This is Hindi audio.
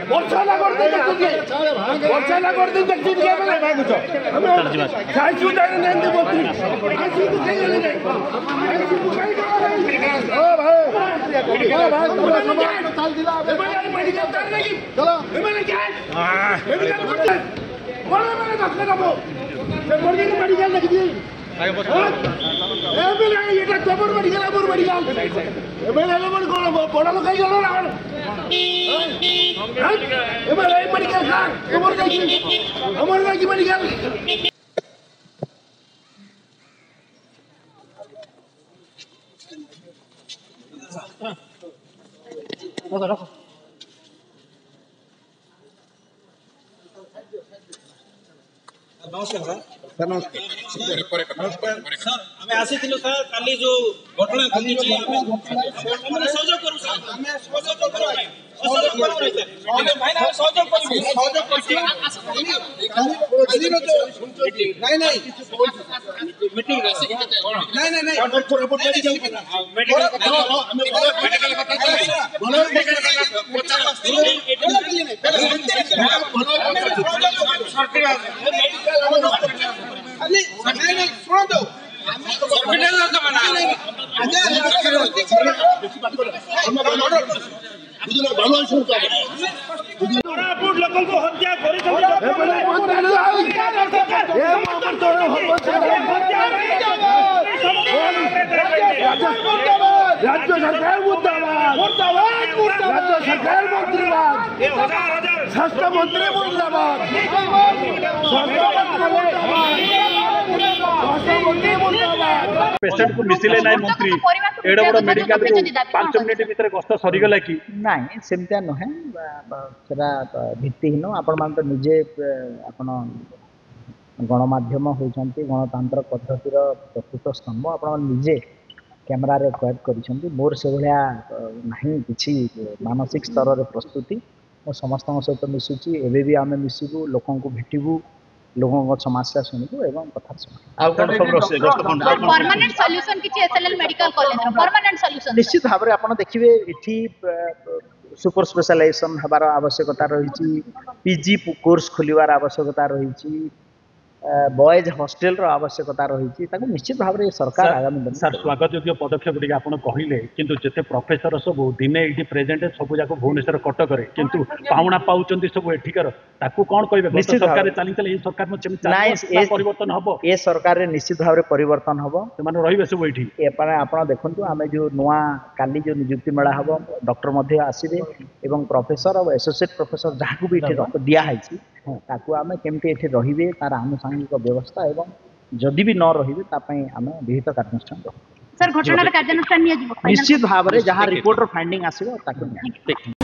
ବର୍ଷା କରତେ ଦେଖୁଛି ବର୍ଷା କରତେ ଦେଖୁଛି କେ ବେଲେ ଭାଗୁଛ ଆମେ ସାଇଛୁ ଜାଣି ନେନ୍ତି ବସି ଆସି ତୁ କାଇ ଗଲେ ନାହିଁ ଆସି ତୁ କାଇ ଗଲେ ଓ ଭାଇ ପୁରା ସମାଜ ଚାଲ ଦିଲା ଏମାନେ ମେଡିକାଲ ଚାଲ ନାହିଁ ଚलो ଏମାନେ क्या ମେଡିକାଲ করতে বড় মানে ডাক্তার যাবো সে বড় মেডিকেল দেখি দি এবেলে এটা তোর মেডিকেল আমার মেডিকেল এবেলে এমন কোন বড় লোক হই গেল না এবেলে এই মেডিকেল কার তোমার কাছে আমার কাছে মেডিকেল রাখো नमस्कार सर नमस्कार सर हमें आसीथिलु सर काली जो घटना घटिछि हमें सहयोग करू सर हमें सहयोग करू भाई ना सहयोग करू नहीं नहीं मीटिंग नहीं नहीं डॉक्टर रिपोर्ट ले जाऊ मेडिकल हमें मेडिकल बता बोलो मेडिकल लोगों को हत्या राज्य सरकार मुर्दाबाद राज्य सरकार मुर्दाबाद स्वास्थ्य मंत्री मुर्दाबाद पेशेंट को मिसिले नाई मंत्री एडा बड़ मेडिकल 5 मिनिट भीतर गस्त सरी गला कि नाही सेमतिया नहे सेरा भित्तिहीन आपण मान तो निजे आपण गणमाध्यम होइचंती गणतंत्र पद्धतिर प्रकृत स्तंभ आपण निजे कैमरा रे कैद करिसंती मोर से भलिया नाही किछि मानसिक स्तर रे प्रस्तुति मो समस्त सहित मिसुची एबे भी आमे मिसिबु लोकन को भेटिबु लोगों को समस्या सुनिबु एवं कथा परमानेंट सॉल्यूशन किछि एसएलएल मेडिकल कॉलेज रो परमानेंट सॉल्यूशन निश्चित भाव रे आपण देखिबे इठी सुपर स्पेशलाइजेशन हबार आवश्यकता रही पीजी कोर्स खोलिवार आवश्यकता रही बॉयज हॉस्टेल रो आवश्यकता रही निश्चित भाव में सरकार आगामी दिन सर स्वागत योग्य पदक्षेप टी आप कहले किंतु जिते प्रोफेसर सब दिने ये प्रेजेंट सब जाक भुवनेश्वर कटक किंतु पावना पाउचंती सब एठिकार ताकू कोन कहबे सरकार चली चली सरकार में परिवर्तन हबो ए सरकार रे निश्चित भाव में परिवर्तन हबो से माने रहिबे सब एठी आपण देखंतु आमे जो नुआ काली जो नियुक्ति मेला हबो डॉक्टर मध्ये आसीबे एवं प्रोफेसर और एसोसिएट प्रोफेसर जाकू भी एठी दिया हाइछि ताकू आमे केमते एठी रहिबे तार आनुषंगिक व्यवस्था एवं जदि भी न रहिबे ता पई आमे विहित कार्यानुष्ठान सर घटनार कार्यानुष्ठान निया निश्चित भाव में जहां रिपोर्टर फाइंडिंग आसीबो ताकू